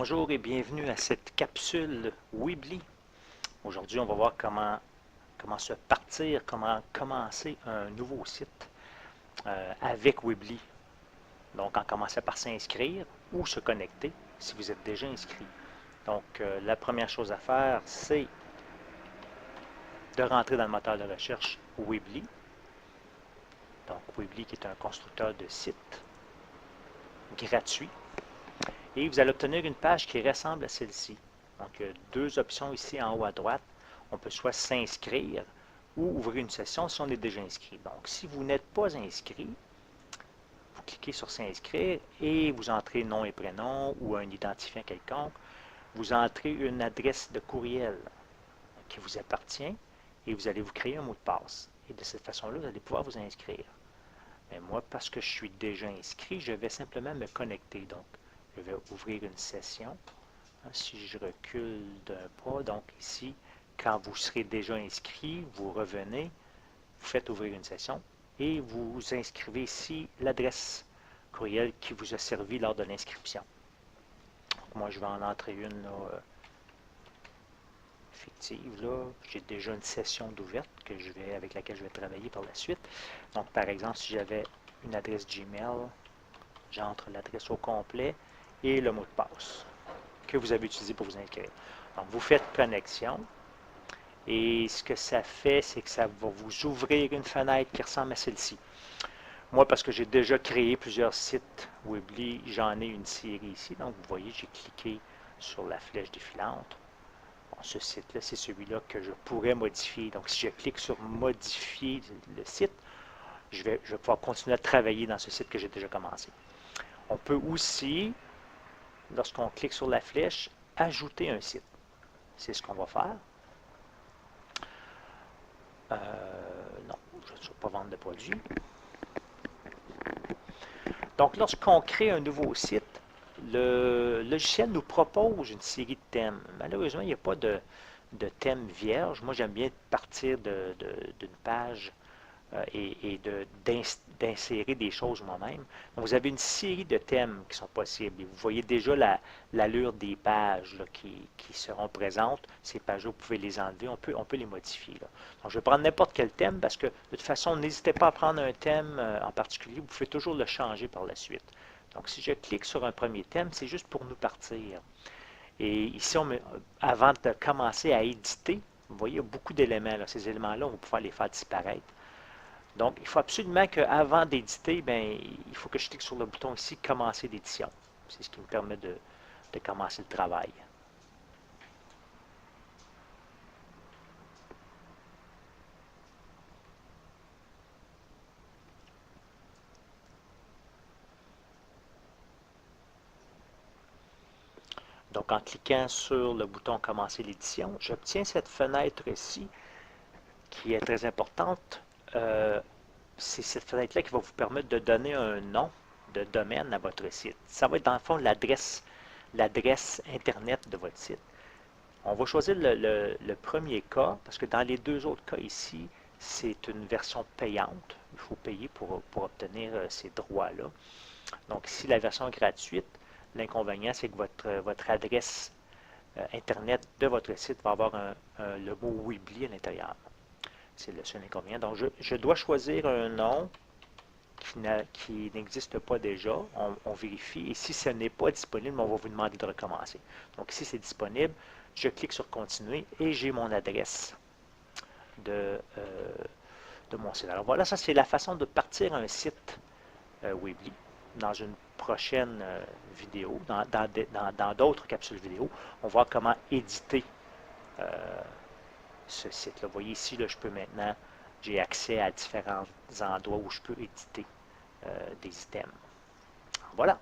Bonjour et bienvenue à cette capsule Weebly. Aujourd'hui, on va voir comment se partir, comment commencer un nouveau site avec Weebly. Donc, en commençant par s'inscrire ou se connecter si vous êtes déjà inscrit. Donc, la première chose à faire, c'est de rentrer dans le moteur de recherche Weebly. Donc, Weebly qui est un constructeur de sites gratuit. Et vous allez obtenir une page qui ressemble à celle-ci. Donc, il y a deux options ici en haut à droite. On peut soit s'inscrire ou ouvrir une session si on est déjà inscrit. Donc, si vous n'êtes pas inscrit, vous cliquez sur s'inscrire et vous entrez nom et prénom ou un identifiant quelconque. Vous entrez une adresse de courriel qui vous appartient et vous allez vous créer un mot de passe. Et de cette façon-là, vous allez pouvoir vous inscrire. Mais moi, parce que je suis déjà inscrit, je vais simplement me connecter. Donc, je vais ouvrir une session. Si je recule d'un pas, donc ici, quand vous serez déjà inscrit, vous revenez, vous faites ouvrir une session et vous inscrivez ici l'adresse courriel qui vous a servi lors de l'inscription. Moi, je vais en entrer une là, fictive. J'ai déjà une session d'ouverte avec laquelle je vais travailler par la suite. Donc, par exemple, si j'avais une adresse Gmail, j'entre l'adresse au complet et le mot de passe que vous avez utilisé pour vous inscrire. Donc, vous faites connexion et ce que ça fait, c'est que ça va vous ouvrir une fenêtre qui ressemble à celle-ci. Moi, parce que j'ai déjà créé plusieurs sites Weebly, j'en ai une série ici. Donc, vous voyez, j'ai cliqué sur la flèche défilante. Bon, ce site-là, c'est celui-là que je pourrais modifier. Donc, si je clique sur modifier le site, je vais pouvoir continuer à travailler dans ce site que j'ai déjà commencé. On peut aussi, lorsqu'on clique sur la flèche, ajouter un site. C'est ce qu'on va faire. Non, je ne vais pas vendre de produits. Donc, lorsqu'on crée un nouveau site, le logiciel nous propose une série de thèmes. Malheureusement, il n'y a pas de thème vierge. Moi, j'aime bien partir d'une page et d'insérer des choses moi-même. Donc, vous avez une série de thèmes qui sont possibles. Et vous voyez déjà l'allure des pages là, qui seront présentes. Ces pages-là, vous pouvez les enlever. On peut les modifier. Là. Donc, je vais prendre n'importe quel thème parce que, de toute façon, n'hésitez pas à prendre un thème en particulier. Vous pouvez toujours le changer par la suite. Donc, si je clique sur un premier thème, c'est juste pour nous partir. Et ici, avant de commencer à éditer, vous voyez, il y a beaucoup d'éléments. Ces éléments-là, on va pouvoir les faire disparaître. Donc, il faut absolument qu'avant d'éditer, il faut que je clique sur le bouton ici, commencer l'édition. C'est ce qui me permet de commencer le travail. Donc, en cliquant sur le bouton commencer l'édition, j'obtiens cette fenêtre ici qui est très importante. C'est cette fenêtre-là qui va vous permettre de donner un nom de domaine à votre site. Ça va être dans le fond l'adresse Internet de votre site. On va choisir le premier cas, parce que dans les deux autres cas ici, c'est une version payante. Il faut payer pour obtenir ces droits-là. Donc ici, la version gratuite, l'inconvénient, c'est que votre adresse Internet de votre site va avoir le mot Weebly à l'intérieur. C'est le seul inconvénient. Donc, je dois choisir un nom qui n'existe pas déjà. On vérifie. Et si ce n'est pas disponible, on va vous demander de recommencer. Donc, ici, c'est disponible. Je clique sur Continuer et j'ai mon adresse de mon site. Alors, voilà, ça, c'est la façon de partir un site Weebly. Dans une prochaine vidéo, dans d'autres capsules vidéo, on va voir comment éditer ce site-là. Vous voyez ici, là, je peux maintenant, j'ai accès à différents endroits où je peux éditer des items. Voilà.